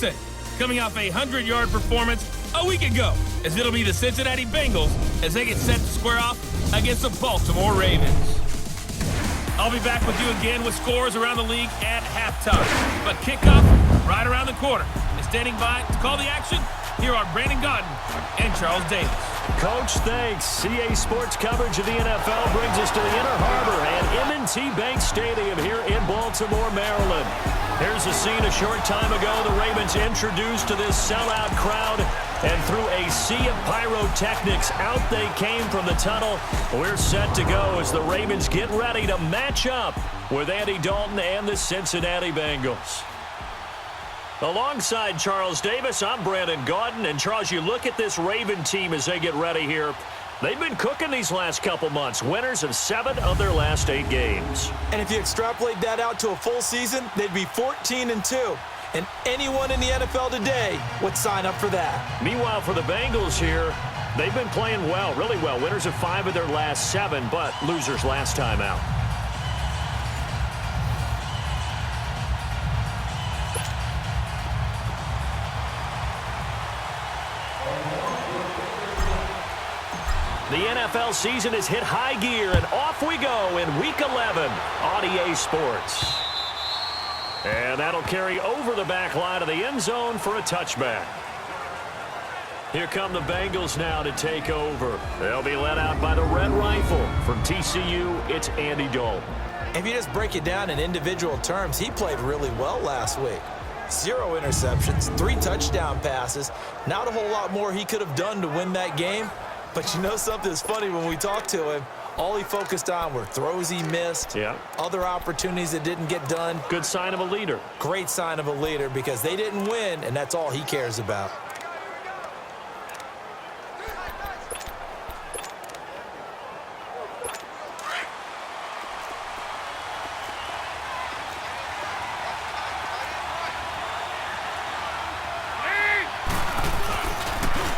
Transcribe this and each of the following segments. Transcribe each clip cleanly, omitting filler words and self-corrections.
Jackson, coming off a 100-yard performance a week ago, as it'll be the Cincinnati Bengals as they get set to square off against the Baltimore Ravens. I'll be back with you again with scores around the league at halftime. But kickoff right around the corner. And standing by to call the action, here are Brandon Gaudin and Charles Davis. Coach, thanks. CA Sports coverage of the NFL brings us to the Inner Harbor at M&T Bank Stadium here in Baltimore, Maryland. Here's a scene a short time ago. The Ravens introduced to this sellout crowd, and through a sea of pyrotechnics, out they came from the tunnel. We're set to go as the Ravens get ready to match up with Andy Dalton and the Cincinnati Bengals. Alongside Charles Davis, I'm Brandon Gaudin. And Charles, you look at this Raven team as they get ready here. They've been cooking these last couple months. Winners of 7 of their last 8 games. And if you extrapolate that out to a full season, they'd be 14-2. And anyone in the NFL today would sign up for that. Meanwhile, for the Bengals here, they've been playing well, really well. Winners of 5 of their last 7, but losers last time out. The NFL season has hit high gear, and off we go in Week 11 on EA Sports. And that'll carry over the back line of the end zone for a touchback. Here come the Bengals now to take over. They'll be led out by the Red Rifle. From TCU, it's Andy Dalton. If you just break it down in individual terms, he played really well last week. 0 interceptions, 3 touchdown passes. Not a whole lot more he could have done to win that game. But you know something's funny, when we talked to him, all he focused on were throws he missed, other opportunities that didn't get done. Good sign of a leader. Great sign of a leader, because they didn't win, and that's all he cares about.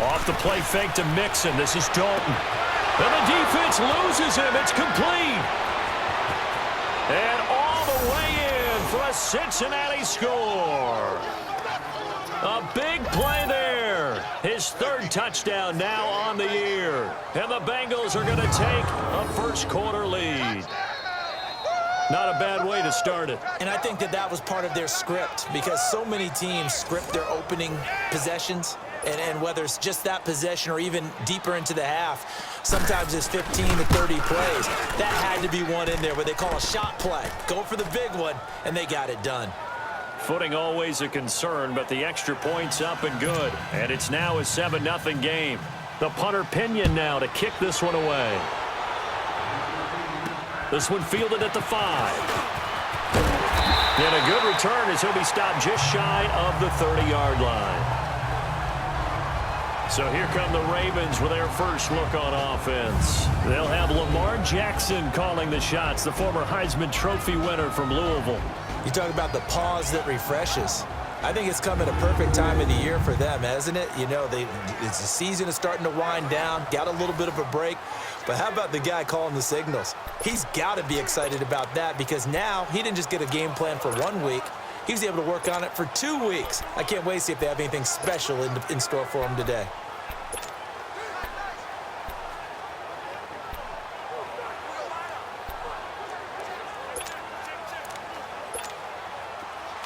Off the play fake to Mixon. This is Dalton. And the defense loses him. It's complete. And all the way in for a Cincinnati score. A big play there. His 3rd touchdown now on the year. And the Bengals are going to take a first-quarter lead. Not a bad way to start it. And I think that was part of their script, because so many teams script their opening possessions. And whether it's just that possession or even deeper into the half, sometimes it's 15 to 30 plays. That had to be one in there where they call a shot play. Go for the big one, and they got it done. Footing always a concern, but the extra point's up and good. And it's now a 7-0 game. The punter Pinion now to kick this one away. This one fielded at the 5. And a good return as he'll be stopped just shy of the 30-yard line. So here come the Ravens with their first look on offense. They'll have Lamar Jackson calling the shots, the former Heisman Trophy winner from Louisville. You talk about the pause that refreshes. I think it's come at a perfect time of the year for them, hasn't it? You know, the season is starting to wind down, got a little bit of a break. But how about the guy calling the signals? He's got to be excited about that, because now he didn't just get a game plan for 1 week. He was able to work on it for 2 weeks. I can't wait to see if they have anything special in store for him today.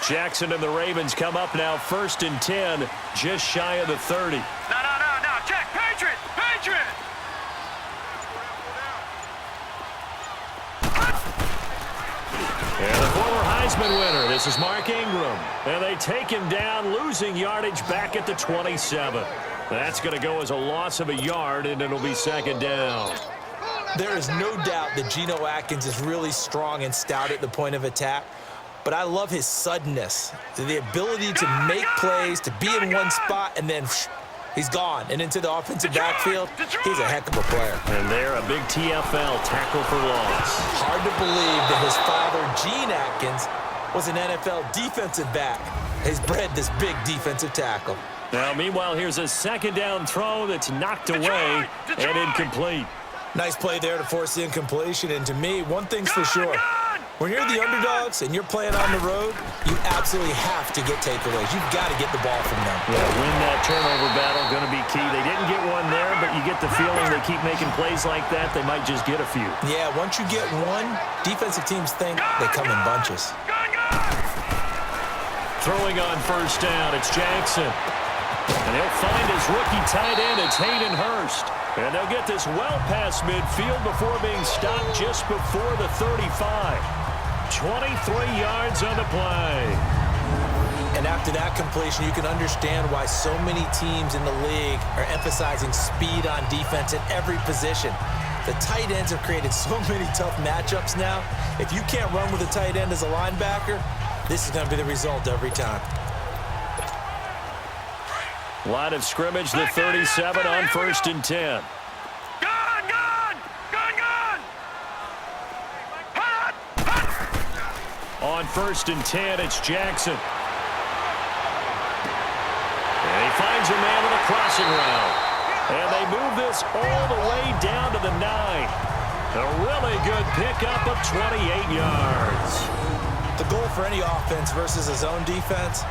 Jackson and the Ravens come up now 1st and 10, just shy of the 30. No, Jack, Patriot! And the former Heisman winner, this is Mark Ingram. And they take him down, losing yardage back at the 27. That's going to go as a loss of a yard, and it'll be 2nd down. There is no doubt that Geno Atkins is really strong and stout at the point of attack. But I love his suddenness, the ability to make plays, to be in one spot, and then he's gone and into the offensive backfield. He's a heck of a player. And there, a big TFL, tackle for loss. Hard to believe that his father, Gene Atkins, was an NFL defensive back. He's bred this big defensive tackle. Now, meanwhile, here's a 2nd down throw that's knocked away and incomplete. Nice play there to force the incompletion. And to me, one thing's for sure. When you're the underdogs and you're playing on the road, you absolutely have to get takeaways. You've got to get the ball from them. Yeah, win that turnover battle, going to be key. They didn't get one there, but you get the feeling they keep making plays like that, they might just get a few. Yeah, once you get one, defensive teams think they come in bunches. Throwing on first down, it's Jackson. And he'll find his rookie tight end, it's Hayden Hurst. And they'll get this well past midfield before being stopped just before the 35. 23 yards on the play. And after that completion, you can understand why so many teams in the league are emphasizing speed on defense at every position. The tight ends have created so many tough matchups now. If you can't run with a tight end as a linebacker, this is going to be the result every time. Line of scrimmage, the 37 on first and 10. On first and 10, it's Jackson. And he finds a man with a crossing route. And they move this all the way down to the 9. A really good pickup of 28 yards. The goal for any offense versus a zone defense,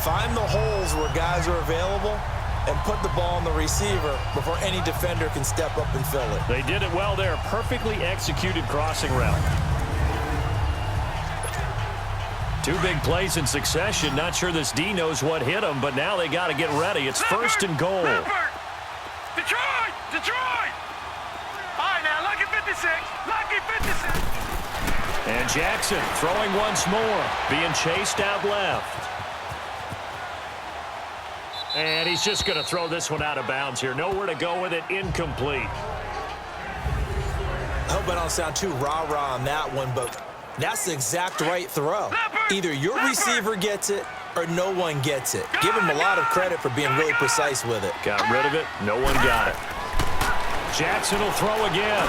find the holes where guys are available and put the ball on the receiver before any defender can step up and fill it. They did it well there. Perfectly executed crossing route. Two big plays in succession. Not sure this D knows what hit him, but now they got to get ready. It's first and goal. Detroit! Detroit! All right, now, lucky 56. Lucky 56. And Jackson throwing once more. Being chased out left. And he's just going to throw this one out of bounds here. Nowhere to go with it. Incomplete. I hope I don't sound too rah-rah on that one, but that's the exact right throw. Either your receiver gets it or no one gets it. Give him a lot of credit for being really precise with it. Got rid of it. No one got it. Jackson will throw again.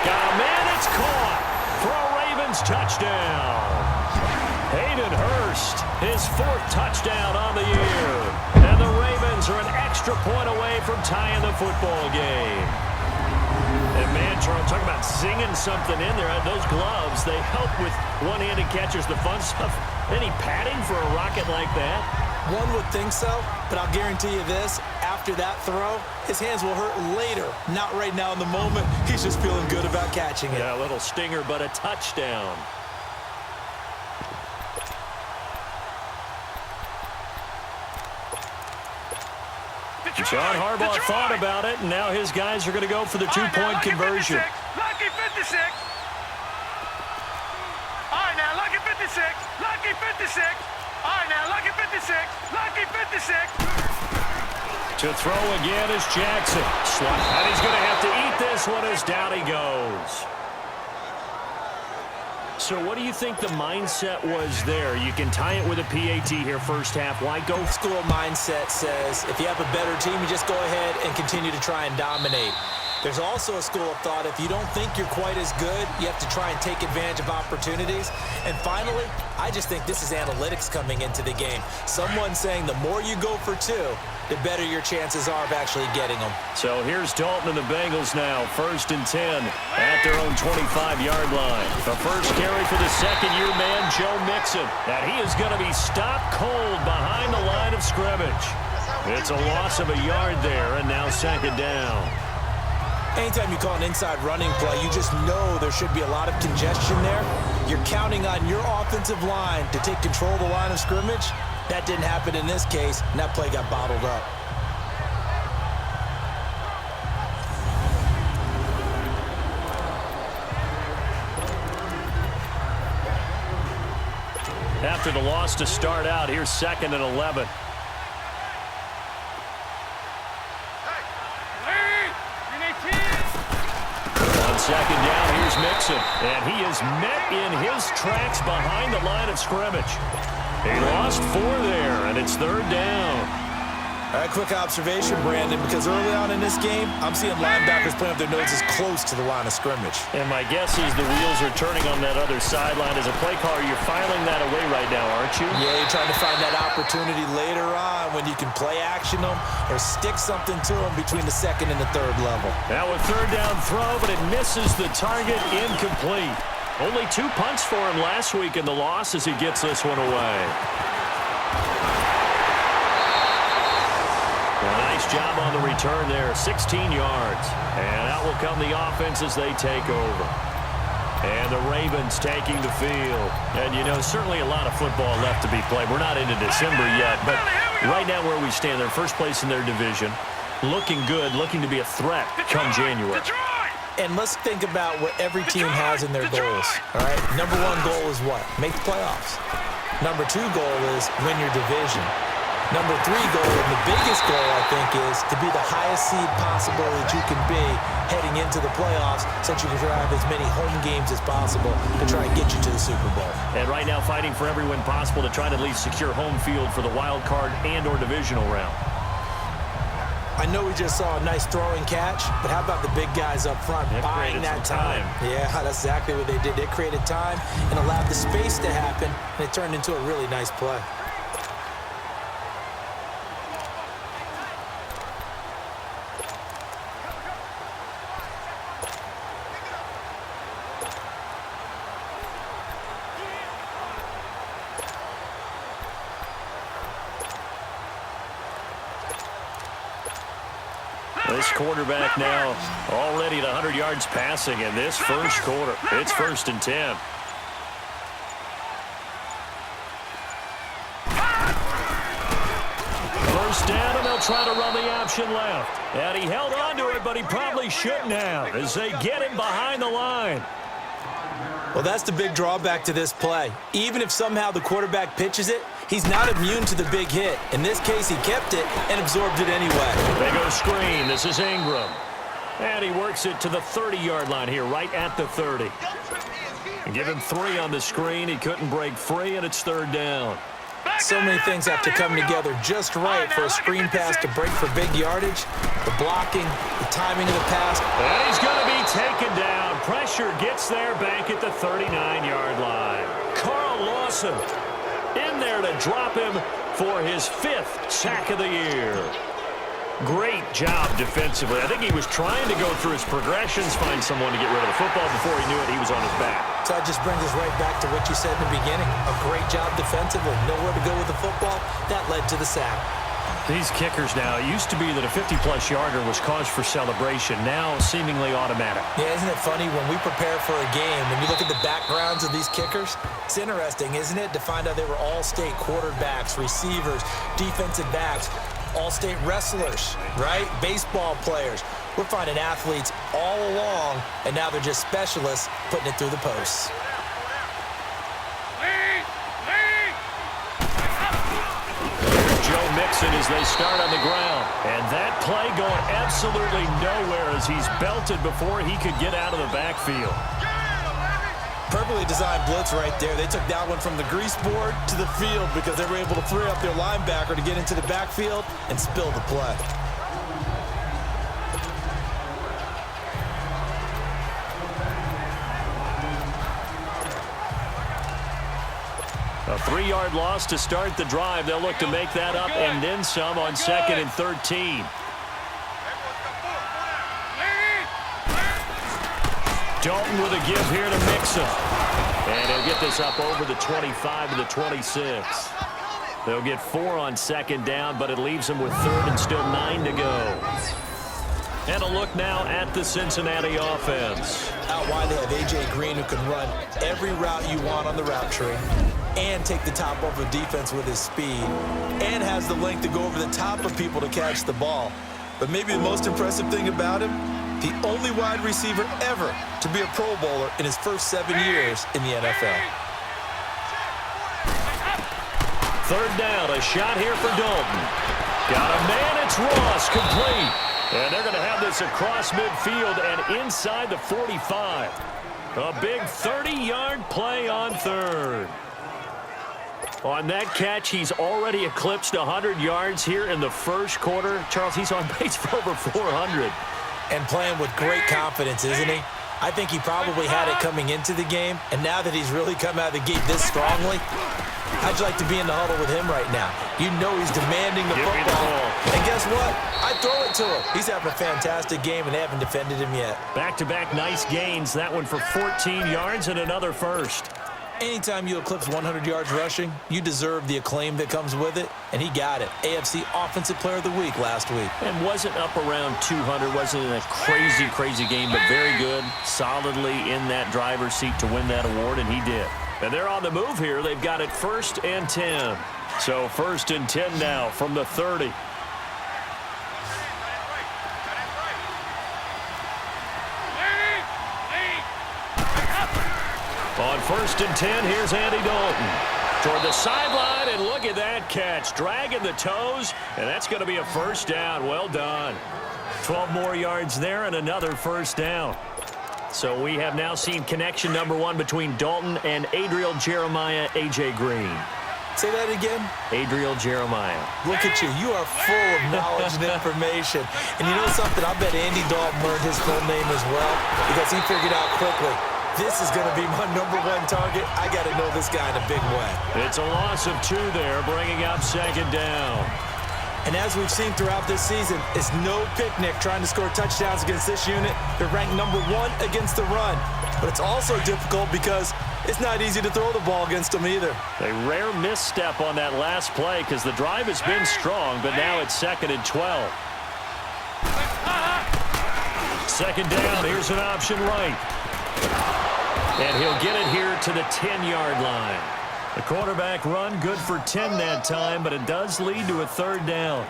Got a man. It's caught. For a Ravens touchdown. Hayden Hurst, his 4th touchdown on the year. And the Ravens are an extra point away from tying the football game. And man, Charles, talking about singing something in there. Those gloves, they help with one-handed catchers, the fun stuff. Any padding for a rocket like that? One would think so, but I'll guarantee you this. After that throw, his hands will hurt later. Not right now in the moment. He's just feeling good about catching it. Yeah, a little stinger, but a touchdown. John Harbaugh thought about it, and now his guys are going to go for the two-point conversion. Lucky 56. All right, now, lucky 56. Lucky 56. All right, now, lucky 56. Lucky 56. To throw again is Jackson. And he's going to have to eat this one as down he goes. So what do you think the mindset was there? You can tie it with a PAT here first half. Why go? School mindset says if you have a better team, you just go ahead and continue to try and dominate. There's also a school of thought, if you don't think you're quite as good, you have to try and take advantage of opportunities. And finally, I just think this is analytics coming into the game. Someone saying the more you go for 2, the better your chances are of actually getting them. So here's Dalton and the Bengals now, first and 10 at their own 25-yard line. The first carry for the second-year man, Joe Mixon. And he is going to be stopped cold behind the line of scrimmage. It's a loss of a yard there, and now second down. Anytime you call an inside running play, you just know there should be a lot of congestion there. You're counting on your offensive line to take control of the line of scrimmage. That didn't happen in this case, and that play got bottled up. After the loss to start out, here's second and 11. Second down, here's Mixon. And he is met in his tracks behind the line of scrimmage. He lost 4 there, and it's third down. All right, quick observation, Brandon, because early on in this game, I'm seeing linebackers playing with their noses close to the line of scrimmage. And my guess is the wheels are turning on that other sideline. As a play caller, you're filing that away right now, aren't you? Yeah, you're trying to find that opportunity later on when you can play action them or stick something to them between the second and the third level. Now a third down throw, but it misses the target, incomplete. Only 2 punts for him last week in the loss as he gets this one away. A nice job on the return there, 16 yards. And out will come the offense as they take over. And the Ravens taking the field. And, you know, certainly a lot of football left to be played. We're not into December yet, but right now where we stand, they're first place in their division. Looking good, looking to be a threat come January. And let's think about what every team has in their goals, all right? Number 1 goal is what? Make the playoffs. Number 2 goal is win your division. Number 3 goal, and the biggest goal, I think, is to be the highest seed possible that you can be heading into the playoffs so that you can drive as many home games as possible to try and get you to the Super Bowl. And right now fighting for every win possible to try to at least secure home field for the wild card and or divisional round. I know we just saw a nice throwing catch, but how about the big guys up front buying that time? Yeah, that's exactly what they did. They created time and allowed the space to happen, and it turned into a really nice play. This quarterback now already at 100 yards passing in this first quarter. It's 1st and 10. First down, and they'll try to run the option left. And he held on to it, but he probably shouldn't have as they get him behind the line. Well, that's the big drawback to this play. Even if somehow the quarterback pitches it, he's not immune to the big hit. In this case, he kept it and absorbed it anyway. They go screen. This is Ingram. And he works it to the 30-yard line here, right at the 30. And give him 3 on the screen. He couldn't break free, and it's 3rd down. So many things have to come together just right for a screen pass to break for big yardage. The blocking, the timing of the pass. And he's going to be taken down. Pressure gets there back at the 39-yard line. Carl Lawson in there to drop him for his 5th sack of the year. Great job defensively. I think he was trying to go through his progressions, find someone to get rid of the football. Before he knew it, he was on his back. So that just brings us right back to what you said in the beginning. A great job defensively. Nowhere to go with the football. That led to the sack. These kickers now, it used to be that a 50-plus yarder was cause for celebration. Now seemingly automatic. Yeah, isn't it funny when we prepare for a game, when you look at the backgrounds of these kickers? It's interesting, isn't it, to find out they were all-state quarterbacks, receivers, defensive backs, all-state wrestlers, right? Baseball players. We're finding athletes all along, and now they're just specialists putting it through the posts. Joe Mixon as they start on the ground. And that play going absolutely nowhere as he's belted before he could get out of the backfield. Perfectly designed blitz right there. They took that one from the grease board to the field because they were able to free up their linebacker to get into the backfield and spill the play. A 3-yard loss to start the drive. They'll look to make that up and then some on 2nd and 13. Dalton with a give here to Mixon. And he'll get this up over the 25 to the 26. They'll get 4 on 2nd down, but it leaves them with 3rd and still 9 to go. And a look now at the Cincinnati offense. Out wide, they have A.J. Green, who can run every route you want on the route tree and take the top off of defense with his speed and has the length to go over the top of people to catch the ball. But maybe the most impressive thing about him, the only wide receiver ever to be a Pro Bowler in his first 7 years in the NFL. 3rd down, a shot here for Dalton. Got a man, it's Ross, complete. And they're going to have this across midfield and inside the 45. A big 30-yard play on 3rd. On that catch, he's already eclipsed 100 yards here in the first quarter. Charles, he's on pace for over 400. And playing with great confidence, isn't he? I think he probably had it coming into the game, and now that he's really come out of the gate this strongly, How'd you like to be in the huddle with him right now? You know he's demanding the Give me the football. ball. And guess what? I throw it to him. He's having a fantastic game, and they haven't defended him yet. Back-to-back nice gains. That one for 14 yards and another first. Anytime you eclipse 100 yards rushing, you deserve the acclaim that comes with it, and he got it. AFC Offensive Player of the Week last week. And wasn't up around 200, wasn't in a crazy game, but very good, solidly in that driver's seat to win that award, and he did. And they're on the move here. They've got it 1st and 10. So 1st and 10 now from the 30. On 1st and 10, here's Andy Dalton. Toward the sideline, and look at that catch. Dragging the toes, and that's going to be a first down. Well done. 12 more yards there and another first down. So we have now seen connection number 1 between Dalton and Adriel Jeremiah, A.J. Green. Say that again. Adriel Jeremiah. Look at you. You are full of knowledge and information. And you know something? I bet Andy Dalton learned his full name as well because he figured out quickly, this is going to be my number 1 target. I got to know this guy in a big way. It's a loss of 2 there, bringing up 2nd down. And as we've seen throughout this season, it's no picnic trying to score touchdowns against this unit. They're ranked number 1 against the run. But it's also difficult because it's not easy to throw the ball against them either. A rare misstep on that last play because the drive has been strong, but now it's 2nd and 12. 2nd down, here's an option right. And he'll get it here to the 10-yard line. The quarterback run good for 10 that time, but it does lead to a 3rd down.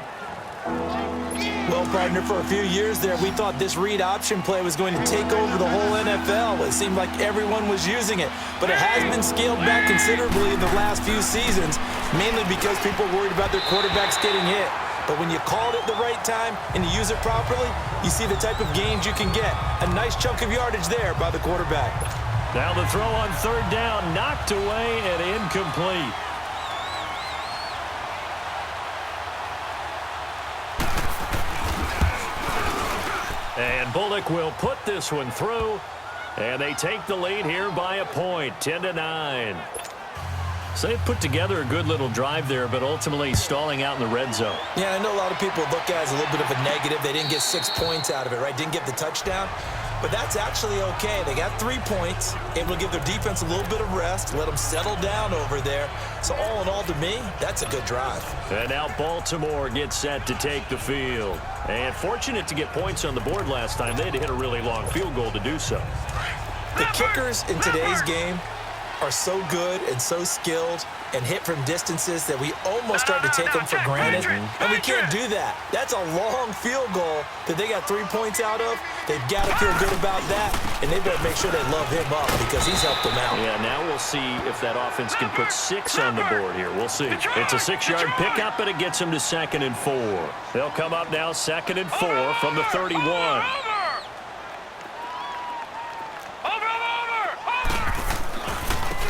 Well, partner, for a few years there, we thought this read option play was going to take over the whole NFL. It seemed like everyone was using it, but it has been scaled back considerably in the last few seasons, mainly because people are worried about their quarterbacks getting hit. But when you called it the right time and you use it properly, you see the type of gains you can get. A nice chunk of yardage there by the quarterback. Now the throw on 3rd down, knocked away and incomplete. And Bullock will put this one through, and they take the lead here by a point, 10-9. So they've put together a good little drive there, but ultimately stalling out in the red zone. Yeah, I know a lot of people look at it as a little bit of a negative. They didn't get 6 points out of it, right? Didn't get the touchdown. But that's actually okay. They got 3 points, able to give their defense a little bit of rest, let them settle down over there. So all in all, to me, that's a good drive. And now Baltimore gets set to take the field. And fortunate to get points on the board last time. They had to hit a really long field goal to do so. The kickers in today's game are so good and so skilled and hit from distances that we almost start to take them for granted. And we can't do that. That's a long field goal that they got 3 points out of. They've got to feel good about that, and they better make sure they love him up because he's helped them out. Yeah, now we'll see if that offense can put 6 on the board here. We'll see. It's a 6-yard pickup, and it gets them to 2nd and 4. They'll come up now 2nd and 4 from the 31.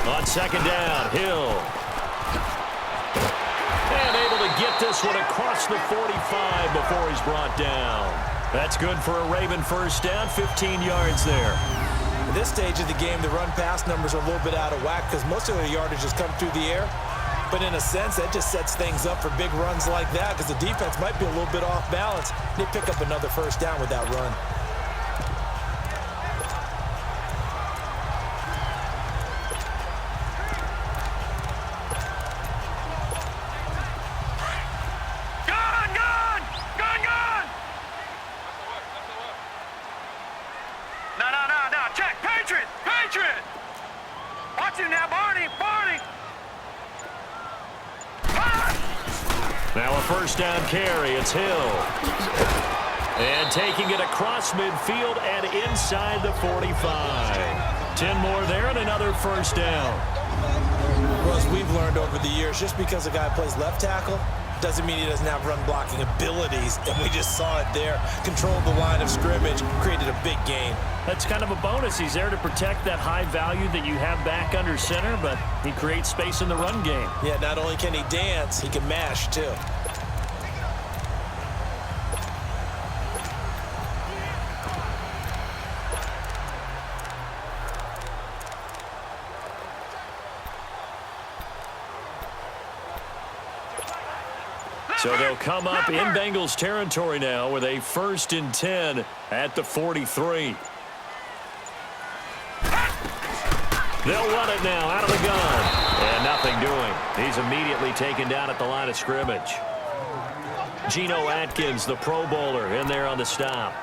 On 2nd down, Hill. And able to get this one across the 45 before he's brought down. That's good for a Raven first down, 15 yards there. At this stage of the game, the run-pass numbers are a little bit out of whack because most of the yardage has come through the air. But in a sense, that just sets things up for big runs like that because the defense might be a little bit off balance. They pick up another first down with that run. Now a first down carry. It's Hill. And taking it across midfield and inside the 45. 10 more there and another first down. Well, as we've learned over the years, just because a guy plays left tackle doesn't mean he doesn't have run blocking abilities. And we just saw it there. Controlled the line of scrimmage, created a big gain. That's kind of a bonus. He's there to protect that high value that you have back under center, but he creates space in the run game. Yeah, not only can he dance, he can mash too. So they'll come up in Bengals territory now with a 1st and 10 at the 43. They'll run it now out of the gun. And nothing doing. He's immediately taken down at the line of scrimmage. Geno Atkins, the Pro Bowler, in there on the stop.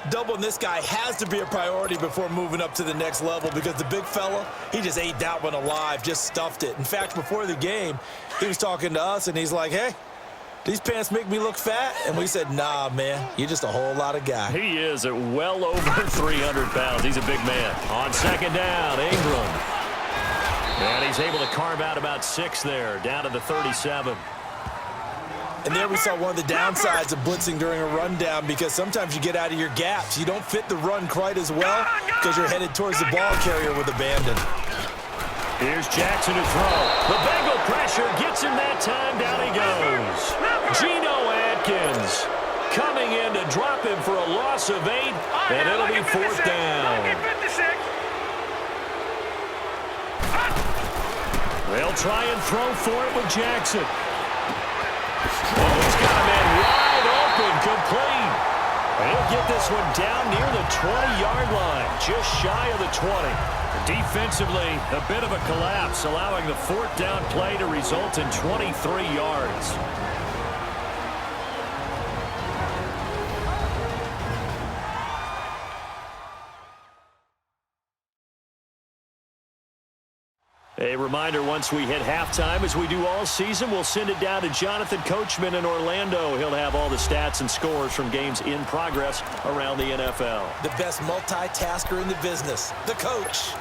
Doubling this guy has to be a priority before moving up to the next level because the big fella, he just ate that one alive, just stuffed it. In fact, before the game, he was talking to us, and he's like, hey, these pants make me look fat? And we said, nah, man, you're just a whole lot of guy. He is at well over 300 pounds. He's a big man. On 2nd down, Ingram. And he's able to carve out about 6 there, down to the 37. And there we saw one of the downsides of blitzing during a rundown because sometimes you get out of your gaps. You don't fit the run quite as well because you're headed towards the ball carrier with abandon. Here's Jackson to throw. The Bengal pressure gets him that time. Down he goes. Geno Atkins coming in to drop him for a loss of 8, and it'll be 4th down. They'll try and throw for it with Jackson. Oh, he's got a man wide open, complete. He'll get this one down near the 20-yard line, just shy of the 20. Defensively, a bit of a collapse, allowing the 4th down play to result in 23 yards. A reminder, once we hit halftime, as we do all season, we'll send it down to Jonathan Coachman in Orlando. He'll have all the stats and scores from games in progress around the NFL. The best multitasker in the business, the coach.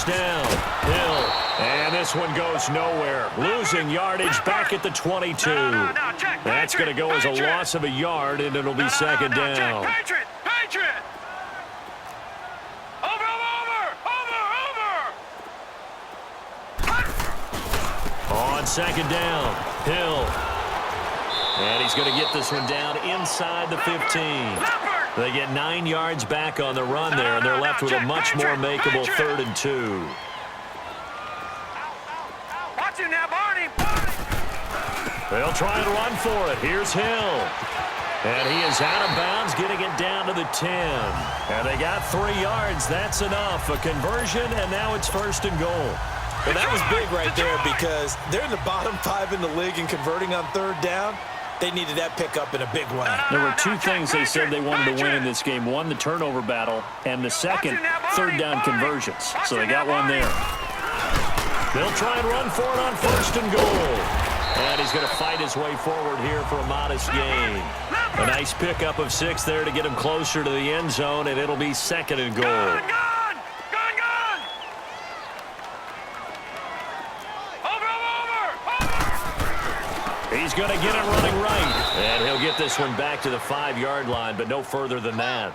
Down, Hill, and this one goes nowhere. Losing yardage back at the 22. That's going to go as a loss of a yard, and it'll be 2nd down. Patriot! On 2nd down, Hill. And he's going to get this one down inside the 15. They get 9 yards back on the run there, and they're left with a much more makeable 3rd and 2. Watch him now, Barney! They'll try and run for it. Here's Hill. And he is out of bounds, getting it down to the 10. And they got 3 yards. That's enough. A conversion, and now it's 1st and goal. Well, that was big right there because they're in the bottom 5 in the league and converting on 3rd down. They needed that pickup in a big way. There were 2 things they said they wanted to win in this game. One, the turnover battle, and the second, 3rd down conversions. So they got one there. They'll try and run for it on 1st and goal. And he's going to fight his way forward here for a modest gain. A nice pickup of 6 there to get him closer to the end zone, and it'll be 2nd and goal. He's going to get it running right. And he'll get this one back to the 5-yard line, but no further than that.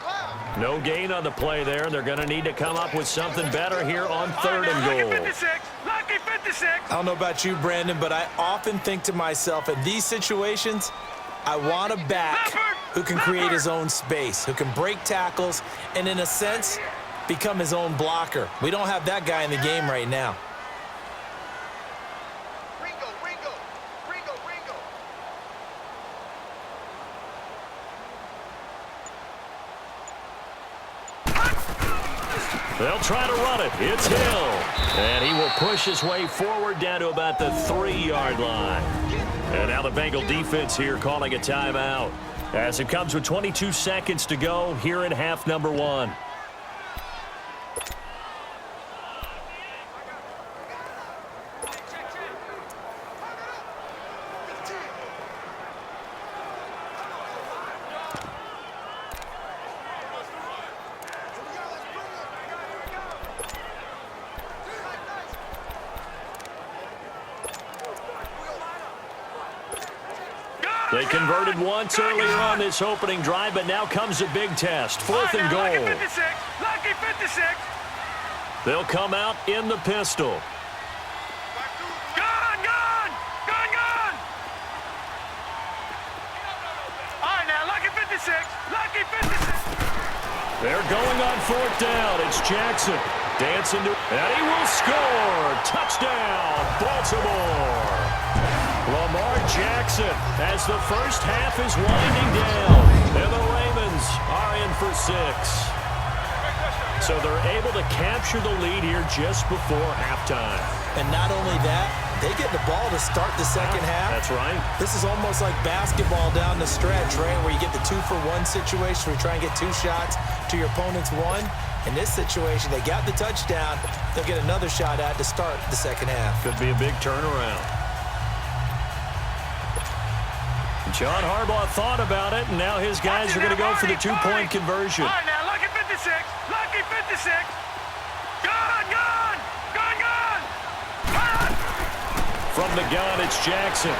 No gain on the play there. They're going to need to come up with something better here on 3rd and goal. I don't know about you, Brandon, but I often think to myself, in these situations, I want a back who can create his own space, who can break tackles, and in a sense, become his own blocker. We don't have that guy in the game right now. They'll try to run it. It's Hill. And he will push his way forward down to about the 3-yard line. And now the Bengal defense here calling a timeout as it comes with 22 seconds to go here in half number 1. They converted once earlier on this opening drive, but now comes a big test. 4th and goal. Lucky 56. Lucky 56. They'll come out in the pistol. Gone, gone, gone, gone. All right, now, lucky 56. Lucky 56. They're going on 4th down. It's Jackson. Dancing to, and he will score. Touchdown, Baltimore. Lamar Jackson as the first half is winding down. And the Ravens are in for 6. So they're able to capture the lead here just before halftime. And not only that, they get the ball to start the second half. That's right. This is almost like basketball down the stretch, right, where you get the 2-for-1 situation where you try and get 2 shots to your opponent's 1. In this situation, they got the touchdown. They'll get another shot at to start the second half. Could be a big turnaround. John Harbaugh thought about it, and now his guys are going to go for the 2-point conversion. All right, now, lucky 56. Lucky 56. Gone, gone, gone, gone. Gone. From the gun, it's Jackson.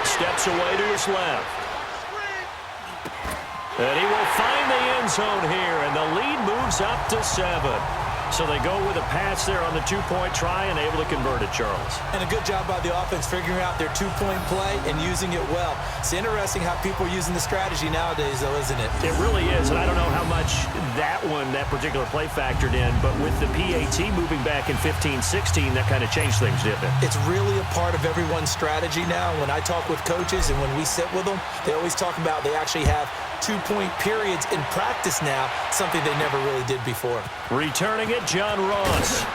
Steps away to his left. And he will find the end zone here, and the lead moves up to 7. So they go with a pass there on the 2-point try and able to convert it, Charles. And a good job by the offense figuring out their 2-point play and using it well. It's interesting how people are using the strategy nowadays, though, isn't it? It really is, and I don't know how much that particular play factored in, but with the PAT moving back in 15-16, that kind of changed things, didn't it? It's really a part of everyone's strategy now. When I talk with coaches and when we sit with them, they always talk about they actually have 2-point periods in practice now, something they never really did before. Returning it, John Ross.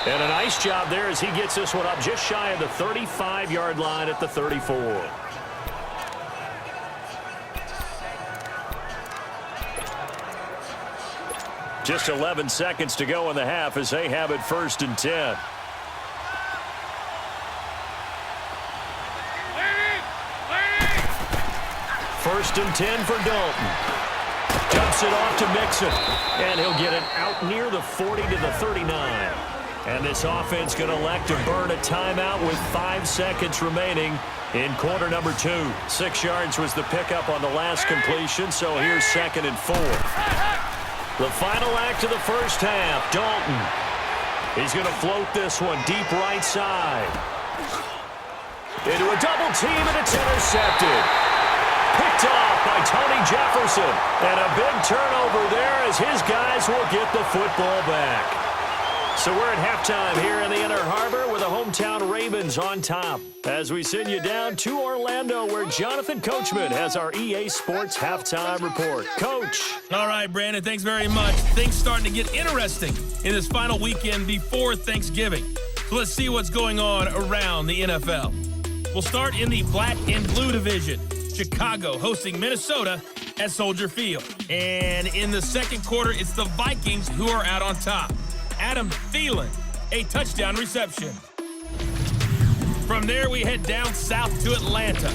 And a nice job there as he gets this one up just shy of the 35-yard line at the 34. Just 11 seconds to go in the half as they have it 1st and 10. First and 10 for Dalton. Dumps it off to Mixon. And he'll get it out near the 40 to the 39. And this offense going to elect to burn a timeout with 5 seconds remaining in quarter number 2. 6 yards was the pickup on the last completion, so here's 2nd and 4. The final act of the first half, Dalton. He's going to float this one deep right side. Into a double team, and it's intercepted. Picked off by Tony Jefferson. And a big turnover there as his guys will get the football back. So we're at halftime here in the Inner Harbor with the hometown Ravens on top. As we send you down to Orlando where Jonathan Coachman has our EA Sports halftime report. Coach. All right, Brandon, thanks very much. Things starting to get interesting in this final weekend before Thanksgiving. So let's see what's going on around the NFL. We'll start in the black and blue division. Chicago hosting Minnesota at Soldier Field. And in the second quarter, it's the Vikings who are out on top. Adam Thielen, a touchdown reception. From there, we head down south to Atlanta.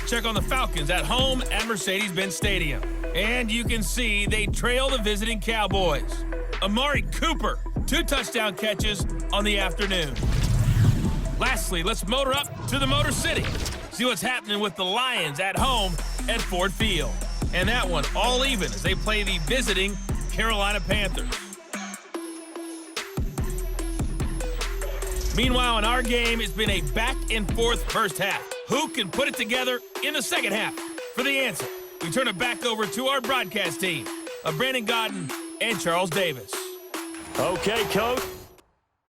Check on the Falcons at home at Mercedes-Benz Stadium. And you can see they trail the visiting Cowboys. Amari Cooper, 2 touchdown catches on the afternoon. Lastly, let's motor up to the Motor City. See what's happening with the Lions at home at Ford Field. And that one all even as they play the visiting Carolina Panthers. Meanwhile, in our game, it's been a back-and-forth first half. Who can put it together in the second half? For the answer, we turn it back over to our broadcast team of Brandon Godden and Charles Davis. Okay, Coach.